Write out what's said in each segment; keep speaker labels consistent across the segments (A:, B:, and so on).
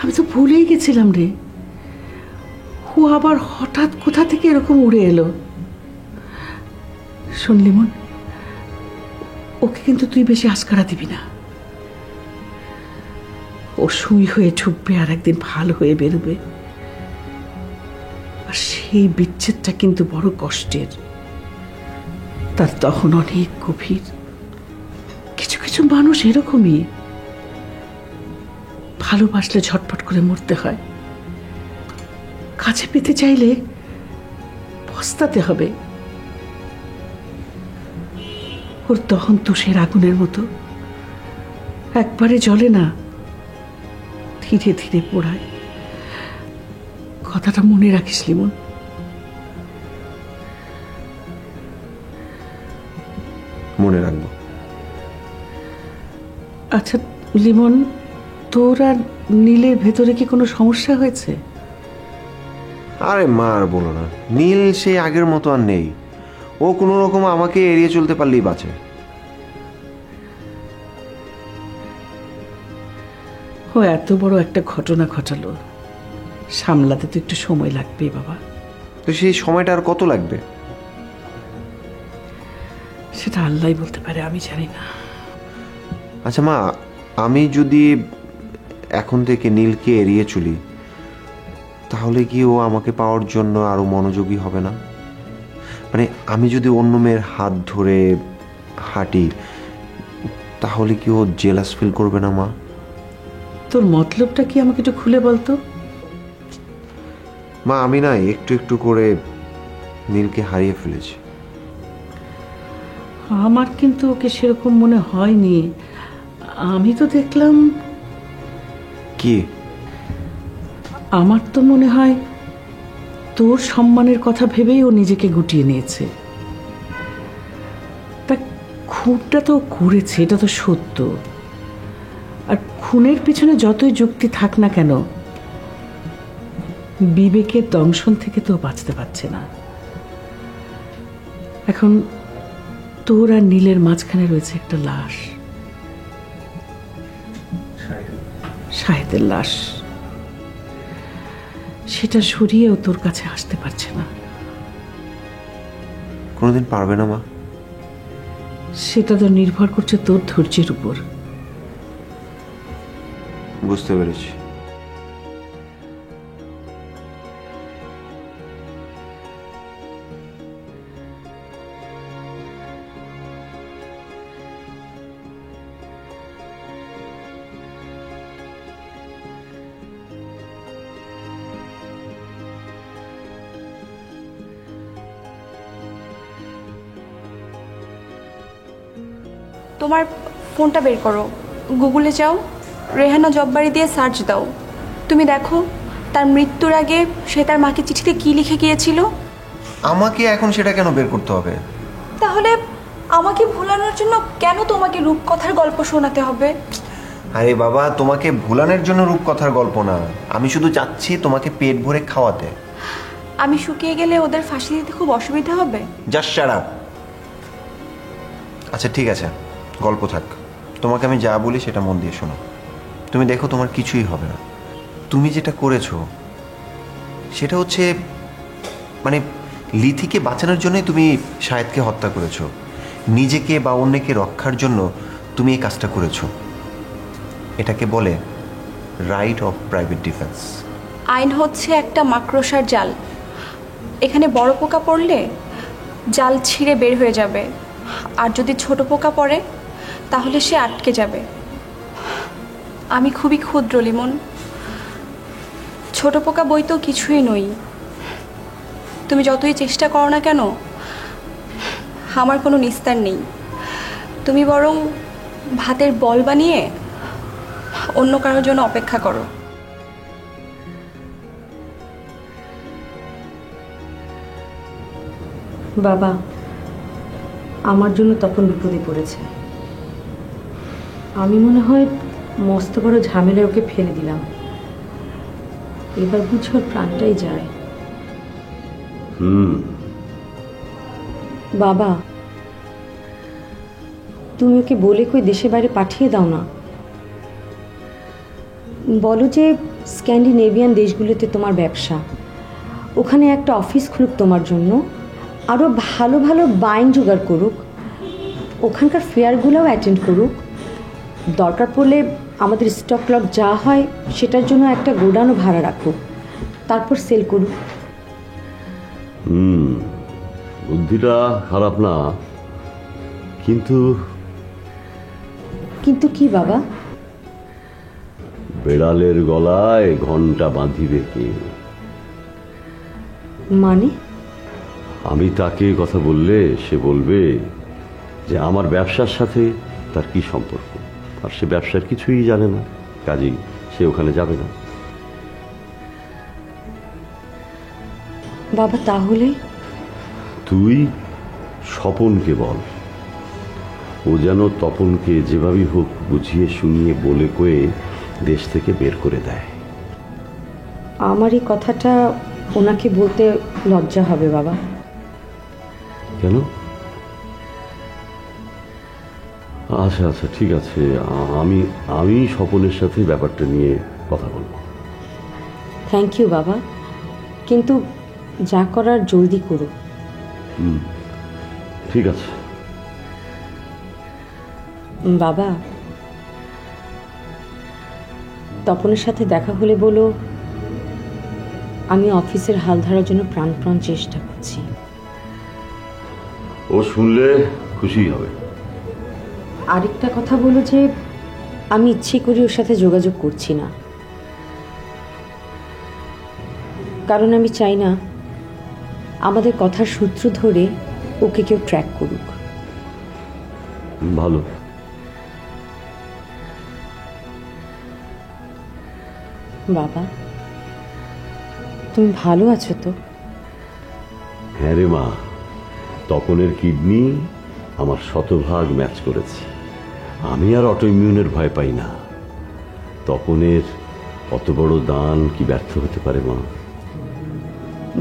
A: আমি তো ভুলেই গেছিলাম রে, ও আবার হঠাৎ কোথা থেকে এরকম উড়ে এলো। শোন লিমন, ওকে কিন্তু তুই বেশি আশকারা দিবি না। ও সুই হয়ে ঢুকবে আর একদিন ভালো হয়ে বেরোবে। আর সেই বিচ্ছেদটা কিন্তু বড় কষ্টের, তার তখন অনেক গভীর। কিছু কিছু মানুষ এরকমই, ভালোবাসলে ঝটপট করে মরতে হয়, কাছে পেতে চাইলে পস্তাতে হবে। ওর দহন তুষের আগুনের মতো, একবারে জ্বলে না, ধীরে ধীরে পোড়ায়। কথাটা মনে রাখিস লিমন।
B: মনে রাখবো।
A: আচ্ছা লিমন, তোর আর নীলের ভেতরে কি কোনো সমস্যা হয়েছে?
B: আরে মা আর বলো না, নীল সেই আগের মতো আর নেই। ও কোনো রকম আমাকে এড়িয়ে চলতে পারলেই বাঁচে।
A: ও এত বড় একটা ঘটনা ঘটালো, সামলাতে তো একটু সময় লাগবে বাবা।
B: তো সেই সময়টা আর কত লাগবে?
A: সেটা আল্লাহই বলতে পারে, আমি জানি না।
B: আচ্ছা মা, আমি যদি এখন থেকে নীলকে এড়িয়ে চলি, তাহলে কি ও আমাকে পাওয়ার জন্য আরো মনোযোগী হবে না? মানে আমি যদি অন্য মেয়ের হাত ধরে হাঁটি, তাহলে কি ও জেলাস ফিল করবে না মা?
A: তোর মতলবটা কি আমাকে একটু খুলে বলতো।
B: মা আমি না একটু একটু করে নীলকে হারিয়ে ফেলেছি।
A: আমার কিন্তু ওকে সেরকম মনে হয়নি। আমি তো দেখলাম।
B: কি?
A: আমার তো মনে হয় তোর সম্মানের কথা ভেবেই ও নিজেকে গুটিয়ে নিয়েছে। তা খুনটা তো করেছে, এটা তো সত্য। আর খুনের পিছনে যতই যুক্তি থাক না কেন, বিবেকের দংশন থেকে তো বাঁচতে পারছে না। এখন তোর আর নীলের মাঝখানে রয়েছে একটা লাশ, শাহেদের লাশ। সেটা সরিয়েও তোর কাছে আসতে পারছে না।
B: কোনোদিন পারবে না মা?
A: সেটা তো নির্ভর করছে তোর ধৈর্যের উপর।
B: বুঝতে পেরেছি।
C: তোমার ফোনটা বের করো, গুগলে যাও, রেহানা জব বাড়ি দিয়ে সার্চ দাও। তুমি দেখো তার মৃত্যুর আগে সে তার মাকে চিঠিতে কি লিখে গিয়েছিল।
B: আমাকে এখন সেটা কেন বের করতে হবে?
C: তাহলে আমাকে ভুলানোর জন্য কেন তোমাকে রূপকথার গল্প শোনাতে হবে?
B: আরে বাবা, তোমাকে ভুলানোর জন্য রূপকথার গল্প না, আমি শুধু চাচ্ছি তোমাকে পেট ভরে খাওয়াতে।
C: আমি শুকিয়ে গেলে ওদের ফাঁসি দিতে খুব অসুবিধা হবে।
B: Just shut up. আচ্ছা ঠিক আছে, গল্প থাক। তোমাকে আমি যা বলি সেটা মন দিয়ে শোনো। তুমি দেখো তোমার কিছুই হবে না। তুমি যেটা করেছো সেটা হচ্ছে মানে লিথিকে বাঁচানোর জন্যই তুমি শাহেদকে হত্যা করেছো। নিজেকে বা অন্যকে রক্ষার জন্য তুমি এই কাজটা করেছো। এটাকে বলে রাইট অফ প্রাইভেট ডিফেন্স।
C: আইন হচ্ছে একটা মাকড়সার জাল। এখানে বড় পোকা পড়লে জাল ছিঁড়ে বের হয়ে যাবে, আর যদি ছোট পোকা পড়ে তাহলে সে আটকে যাবে। আমি খুবই ক্ষুদ্র লিমন, ছোট পোকা বই তো কিছুই নই। তুমি যতই চেষ্টা করো না কেন, আমার কোনো নিস্তার নেই। তুমি বরং ভাতের বল বানিয়ে অন্য কারোর জন্য অপেক্ষা করো।
D: বাবা আমার জন্য তখন বিপদে পড়েছে। আমি মনে হয় মস্ত বড় ঝামেলায় ওকে ফেলে দিলাম। এবার বুঝি ওর প্রাণটাই যায়। বাবা তুমি ওকে বলে কই দেশে বাইরে পাঠিয়ে দাও না। বলো যে স্ক্যান্ডিনেভিয়ান দেশগুলোতে তোমার ব্যবসা, ওখানে একটা অফিস খুলুক তোমার জন্য, আরও ভালো ভালো বাইন জোগাড় করুক, ওখানকার ফেয়ারগুলোও অ্যাটেন্ড করুক, দরকার পড়লে আমাদের স্টক লট যা হয় সেটার জন্য একটা গোডাউনও ভাড়া রাখুক, তারপর সেল করুক।
E: বুদ্ধিটা খারাপ না, কিন্তু
D: কিন্তু কি বাবা?
E: বেড়ালের গলায় ঘন্টা বাঁধিবে কে?
D: মানে?
E: আমি তাকে কথা বললে সে বলবে যে আমার ব্যবসার সাথে তার কি সম্পর্ক, আর সে ব্যবসার কিছুই জানে না, কাজেই সে ওখানে যাবে না।
D: বাবা তাহলে?
E: তুই স্বপনকে বল, ও যেন তপনকে যেভাবেই হোক বুঝিয়ে শুনিয়ে বলে কয়ে দেশ থেকে বের করে দেয়।
D: আমার এই কথাটা ওনাকে বলতে লজ্জা হবে বাবা।
E: কেন? আচ্ছা আচ্ছা, ঠিক আছে, আমি আমি স্বপনের সাথে ব্যাপারটা নিয়ে কথা বলবো।
D: থ্যাংক ইউ বাবা, কিন্তু যা করার জলদি করো।
E: ঠিক আছে
D: বাবা, তপনের সাথে দেখা হলে বলো আমি অফিসের হাল ধরার জন্য প্রাণপণ চেষ্টা করছি।
E: ও শুনলে খুশি হবে।
D: আরেকটা কথা বলো যে আমি ইচ্ছে করে ওর সাথে যোগাযোগ করছি না, কারণ আমি চাই না আমাদের কথার সূত্র ধরে ওকে কেউ ট্র্যাক করুক।
E: ভালো।
D: বাবা তুমি ভালো আছো তো?
E: হ্যাঁ রে মা, তপনের কিডনি আমার শতভাগ ম্যাচ করেছে। আমি আর অটোইমিউনের ভয় পাই না। তপনের অত বড় দান কি ব্যর্থ হতে পারে মা?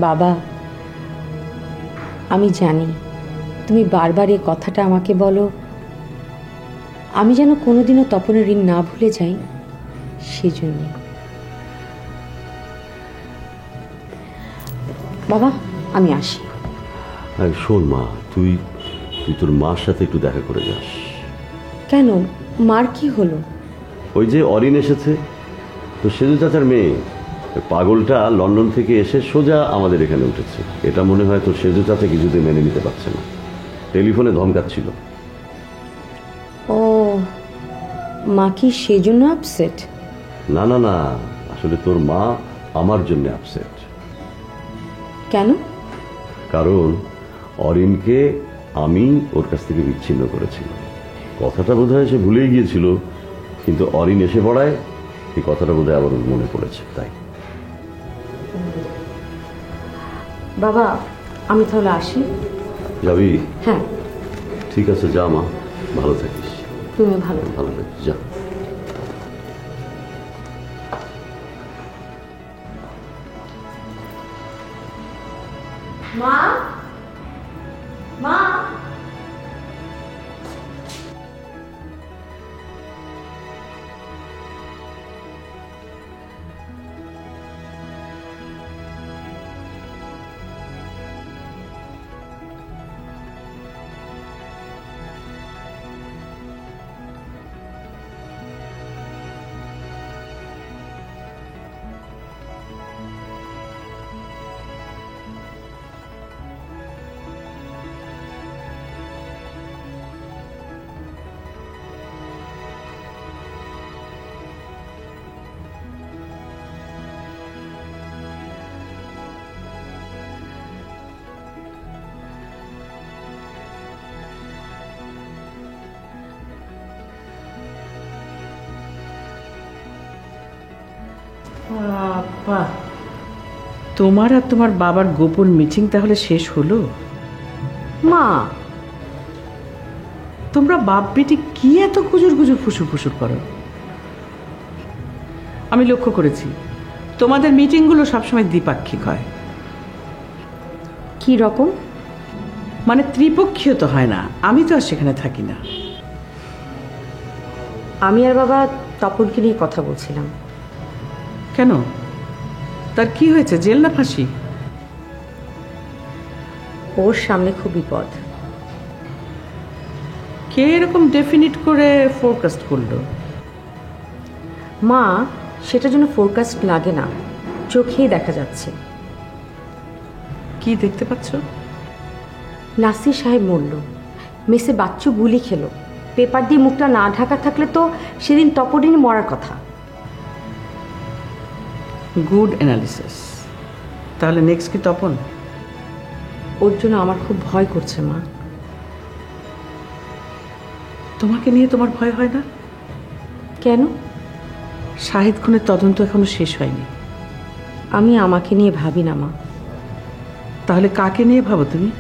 D: বাবা আমি জানি তুমি বারবার এই কথাটা আমাকে বলো, আমি যেন কোনোদিনও তপনের ঋণ না ভুলে যাই, সেজন্য। বাবা আমি আসি।
E: শোন মা, তুই তোর মার সাথে একটু দেখা করে যাস।
D: কেন, মার কি হলো?
E: ওই যে অরিন এসেছে, তো সেজু চাচার মেয়ে, ওই পাগলটা লন্ডন থেকে এসে সোজা আমাদের এখানে উঠেছে। এটা মনে হয় তো সেজু চাচা কিছুতে মেনে নিতে পারছে না, টেলিফোনে ধমকাচ্ছিল।
D: ও, মা কি সেজন্য আপসেট?
E: না না না, আসলে তোর মা আমার জন্য আপসেট।
D: কেন?
E: কারণ অরিনকে আমি ওর কাছ থেকে বিচ্ছিন্ন করেছিলাম। কথাটা বোধহয় সে ভুলেই গিয়েছিল, কিন্তু অরিন এসে পড়ায় এই কথাটা বোধহয় আবার ওর মনে পড়েছে। তাই
D: বাবা আমি তাহলে আসি।
E: যাবি?
D: হ্যাঁ।
E: ঠিক আছে, যা মা, ভালো থাকিস।
D: তুমি ভালো।
E: ভালো থাকিস, যা।
D: মা, মা,
A: বাবা, তোমার আর তোমার বাবার গোপন মিটিং তাহলে শেষ হলো?
D: মা
A: তোমরা বাপ বেটি কি এত গুজুর গুজুর ফুসুর ফুসুর করো? আমি লক্ষ্য করেছি তোমাদের মিটিংগুলো সবসময় দ্বিপাক্ষিক হয়।
D: কি রকম?
A: মানে ত্রিপক্ষীয় তো হয় না। আমি তো আর সেখানে থাকি না।
D: আমি আর বাবা তপনকে নিয়ে কথা বলছিলাম।
A: কেন? কেন? তার কি হয়েছে? জেল না ফাঁসি?
D: ওর সামনে খুব বিপদ।
A: কে এরকম ডেফিনিট করে ফোরকাস্ট করলো?
D: মা, সেটার জন্য ফোরকাস্ট লাগে না, চোখেই দেখা যাচ্ছে।
A: কি দেখতে পাচ্ছ?
D: নাসির সাহেব মরল, মেসে বাচ্চু গুলি খেলো, পেপার দিয়ে মুখটা না ঢাকা থাকলে তো সেদিন তপরিনি মরার কথা।
A: Good analysis. তাহলে নেক্সট কি তপন?
D: ওর জন্য আমার খুব ভয় করছে মা।
A: তোমাকে নিয়ে তোমার ভয় হয় না?
D: কেন?
A: শাহিদ খুনের তদন্ত এখনো শেষ হয়নি।
D: আমি আমাকে নিয়ে ভাবি না মা।
A: তাহলে কাকে নিয়ে ভাবো তুমি?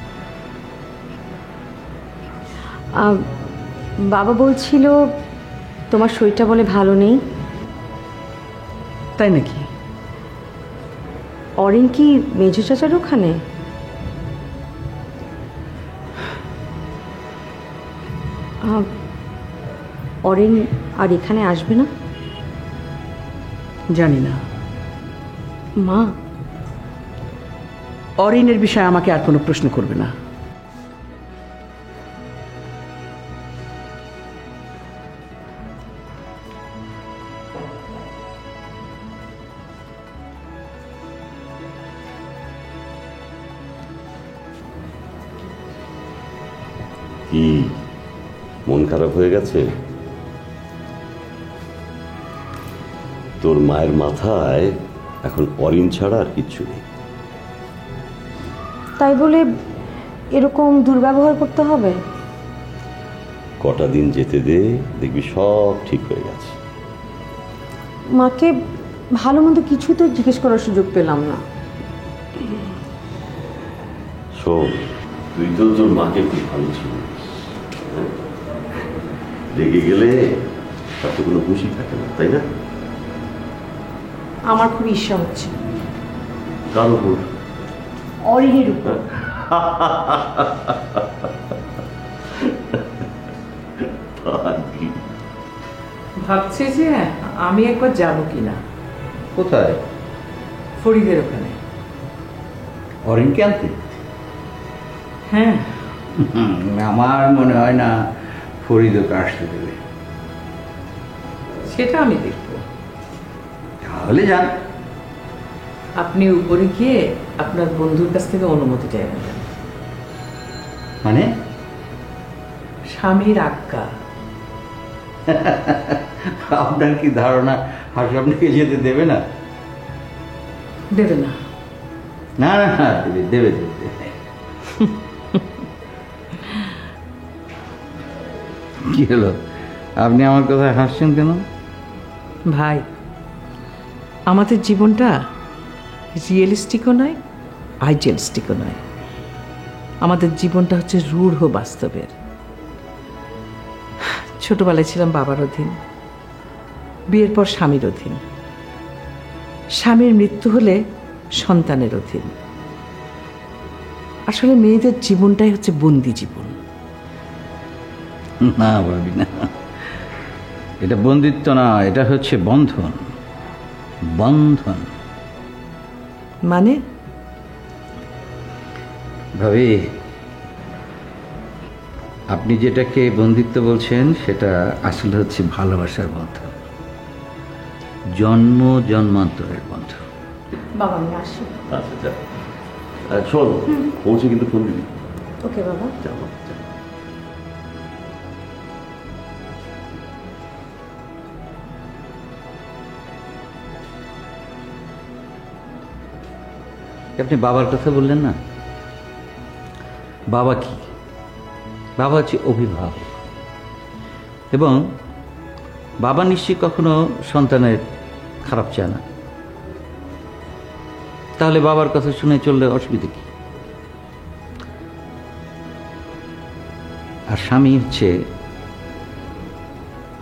D: বাবা বলছিল তোমার শরীরটা বলে ভালো নেই।
A: তাই নাকি?
D: অরিন কি মেজু চাচার ওখানে? অরিন আর এখানে আসবে না?
A: জানি না
D: মা।
A: অরিনের বিষয়ে আমাকে আর কোনো প্রশ্ন করবে না।
E: কি মন খারাপ হয়ে গেছে? তোর মায়ের মাথায় এখন অরিন ছাড়া আর কিচ্ছু নেই।
D: তাই বলে এরকম দুর্ব্যবহার করতে হবে?
E: কটা দিন যেতে দে, দেখবি সব ঠিক হয়ে গেছে।
D: মাকে ভালো মন্দ কিছু তো জিজ্ঞেস করার সুযোগ পেলাম না।
E: শোন, তুই তো তোর মাকে খুব ভালো ছিলিস। রেগে গেলে তাতে কোনো খুশি থাকে না, তাই না?
D: আমার খুব ইচ্ছা হচ্ছে
E: কার উপর?
D: অরিনের উপর।
A: ভাবছি যে আমি একবার যাব কিনা।
F: কোথায়?
A: ফরিদের ওখানে।
F: অরিনকে আনতে?
A: হ্যাঁ।
F: আমার মনে হয় না ফরিদকে আসতে দেবে।
A: সেটা আমি দেখব।
F: তাহলে যান।
A: আপনি উপরে গিয়ে আপনার বন্ধুর কাছ থেকে অনুমতি চাইবেন।
F: মানে?
A: স্বামীর আজ্ঞা।
F: আপনার কি ধারণা হাসি আপনাকে যেতে দেবে না?
A: দেবে না?
F: না না না, দেবে দেবে দেবে। কি হলো, আপনি আমার কথায় হাসছেন কেন?
A: ভাই, আমাদের জীবনটা রিয়েলিস্টিকও নয়, আইডিয়ালিস্টিকও নয়। আমাদের জীবনটা হচ্ছে রূঢ় বাস্তবের। ছোটবেলায় ছিলাম বাবার অধীন, বিয়ের পর স্বামীর অধীন, স্বামীর মৃত্যু হলে সন্তানের অধীন। আসলে মেয়েদের জীবনটাই হচ্ছে বন্দি জীবন।
F: না ভাবি না, এটা বন্দিত্ব না, এটা হচ্ছে বন্ধন। বন্ধন
A: মানে?
F: ভাবি, আপনি যেটাকে বন্দিত্ব বলছেন সেটা আসলে হচ্ছে ভালোবাসার বন্ধন, জন্ম জন্মান্তরের বন্ধন।
D: বাবা আমি আসি।
E: আচ্ছা যা, শোন, পৌঁছে কিন্তু ফোন দিবি।
D: ওকে বাবা।
E: যাবো।
F: আপনি বাবার কথা বললেন না? বাবা কি? বাবা হচ্ছে অভিভাবক, এবং বাবা নিশ্চয়ই কখনো সন্তানের খারাপ চায় না। তাহলে বাবার কথা শুনে চললে অসুবিধা কি? আর স্বামী হচ্ছে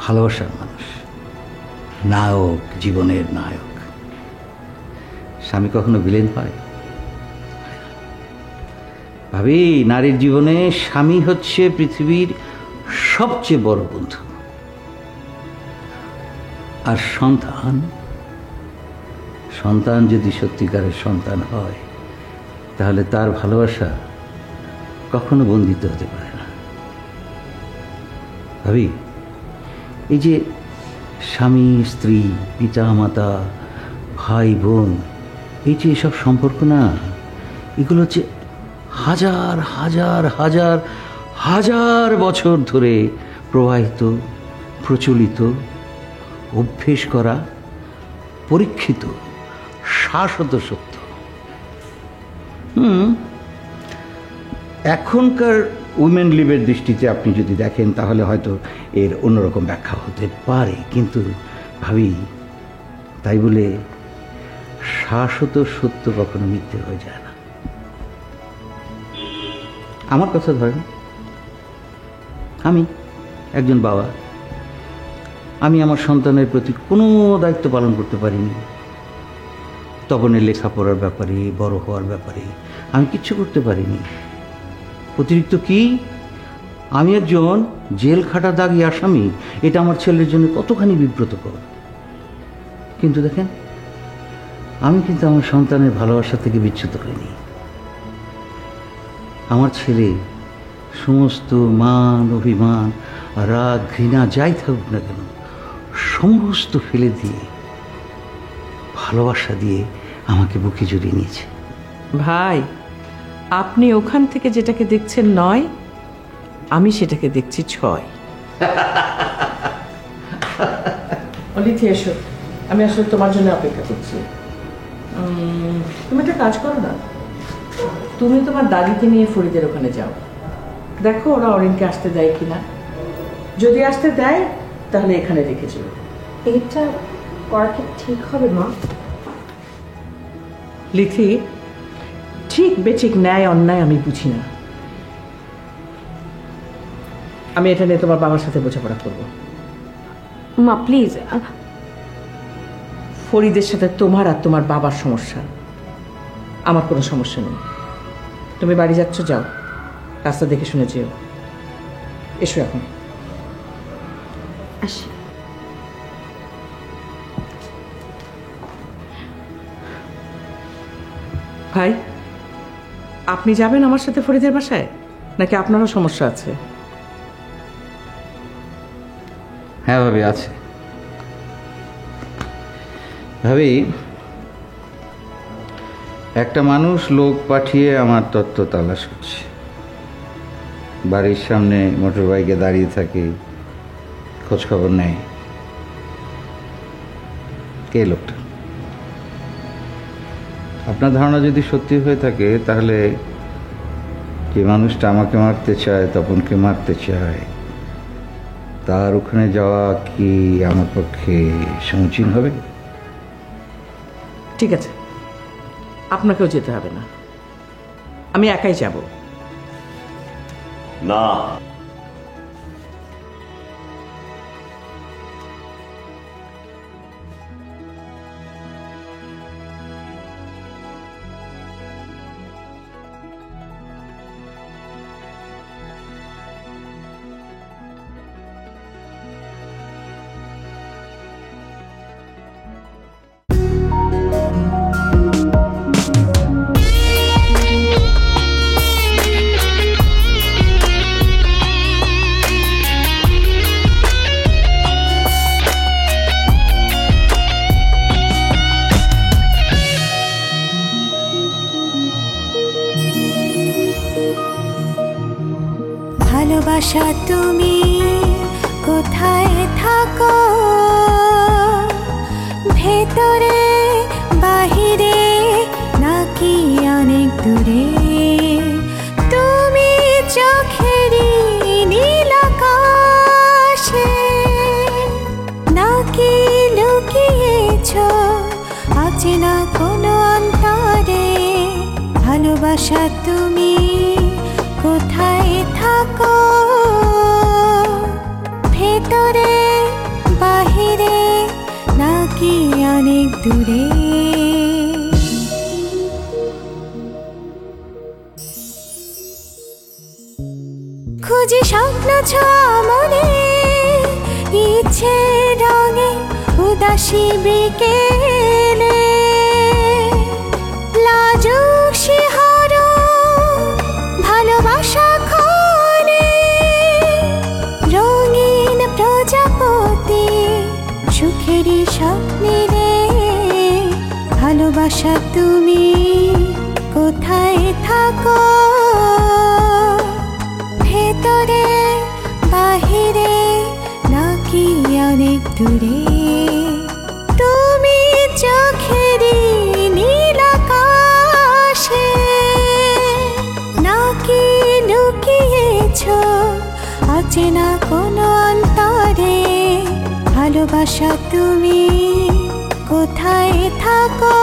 F: ভালোবাসার মানুষ, নায়ক, জীবনের নায়ক। স্বামী কখনো ভিলেন পায়? ভাবি, নারীর জীবনে স্বামী হচ্ছে পৃথিবীর সবচেয়ে বড় বন্ধু, আর সন্তান সন্তান যদি সত্যিকারের সন্তান হয় তাহলে তার ভালোবাসা কখনো বন্দিত হতে পারে না। ভাবি, এই যে স্বামী স্ত্রী, পিতা মাতা, ভাই বোন, এই যে এসব সম্পর্ক না, এগুলো হচ্ছে হাজার হাজার হাজার হাজার বছর ধরে প্রবাহিত, প্রচলিত, অভ্যেস করা, পরীক্ষিত, শাশ্বত সত্য। এখনকার উইমেন লিভের দৃষ্টিতে আপনি যদি দেখেন তাহলে হয়তো এর অন্যরকম ব্যাখ্যা হতে পারে, কিন্তু ভাবি তাই বলে শাশ্বত সত্য কখনো মিথ্যে হয়ে যায় না। আমার কথা ধরেন, আমি একজন বাবা, আমি আমার সন্তানের প্রতি কোনো দায়িত্ব পালন করতে পারিনি। তপনের লেখাপড়ার ব্যাপারে, বড় হওয়ার ব্যাপারে আমি কিচ্ছু করতে পারিনি। অতিরিক্ত কি, আমি একজন জেল খাটা দাগী আসামি, এটা আমার ছেলের জন্য কতখানি বিব্রতকর। কিন্তু দেখেন, আমি কিন্তু আমার সন্তানের ভালোবাসা থেকে বিচ্যুত হইনি। আমার ছেলে সমস্ত মান, অভিমান, রাগ, ঘৃণা যাই থাকুক না কেন, সমস্ত ফেলে দিয়ে ভালোবাসা দিয়ে আমাকে বুকে জড়িয়ে নিয়েছে।
A: ভাই, আপনি ওখান থেকে যেটাকে দেখছেন 9, আমি সেটাকে দেখছি 6। অলিথি, এসো, আমি আসলে তোমার জন্য অপেক্ষা করছি। তুমি একটা কাজ করো না, তুমি তোমার দাদিকে নিয়ে ফরিদের ওখানে যাও, দেখো ওরা অরিনকে আসতে দেয় কিনা। যদি আসতে দেয় তাহলে এখানে রেখে যাবে।
D: এটা করা কি ঠিক হবে মা?
A: লিথি, ঠিক বেঠিক, ন্যায় অন্যায় আমি বুঝি না। আমি এটা নিয়ে তোমার বাবার সাথে বোঝাপড়া করবো।
D: মা প্লিজ।
A: ফরিদের সাথে তোমার আর তোমার বাবার সমস্যা, আমার কোনো সমস্যা নেই। তুমি বাড়ি যাচ্ছ, যাও, রাস্তা দেখে শুনে যেও। এসো এখন।
D: আসি।
A: ভাই, আপনি যাবেন আমার সাথে ফরিদের বাসায়, নাকি আপনারও সমস্যা আছে?
F: হ্যাঁ ভাবি, আছে। ভাবি, একটা মানুষ লোক পাঠিয়ে আমার তত্ত্ব তালাশ করছে। বাড়ির সামনে মোটর বাইকে দাঁড়িয়ে থাকে, খোঁজ খবর নেয়। কে লোকটা? আপনার ধারণা যদি সত্যি হয়ে থাকে তাহলে যে মানুষটা আমাকে মারতে চায়, তপনকে মারতে চায়, তার ওখানে যাওয়া কি আমার পক্ষে সমীচীন হবে?
A: ঠিক আছে, আপনাকেও যেতে হবে না, আমি একাই যাব।
E: না,
G: ভালোবাসা তুমি কোথায় থাকো, ভেতরে বাহিরে নাকি অনেক দূরে? তুমি চোখেরই নীল আকাশে নাকি লুকিয়েছ অচেনা কোনো অন্তরে? ভালোবাসা তুমি কোথায় থাকো, ভেতরে বাহিরে নাকি অনেক দূরে? খুঁজি স্বপ্ন ছোঁয়া মনে, ইচ্ছে রঙে উদাসী বিকেলে। স্বপ্নিরে ভালোবাসা তুমি কোথায় থাকো, ভেতরে বাহিরে নাকি অনেক দূরে, তুমি চোখেরই নীল আকাশে নাকি লুকিয়েছো অচেনা কোনো অন্তরে, ভালোবাসা তুমি কোথায় থাকো,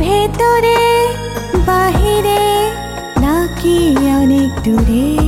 G: ভেতরে বাহিরে নাকি অনেক দূরে।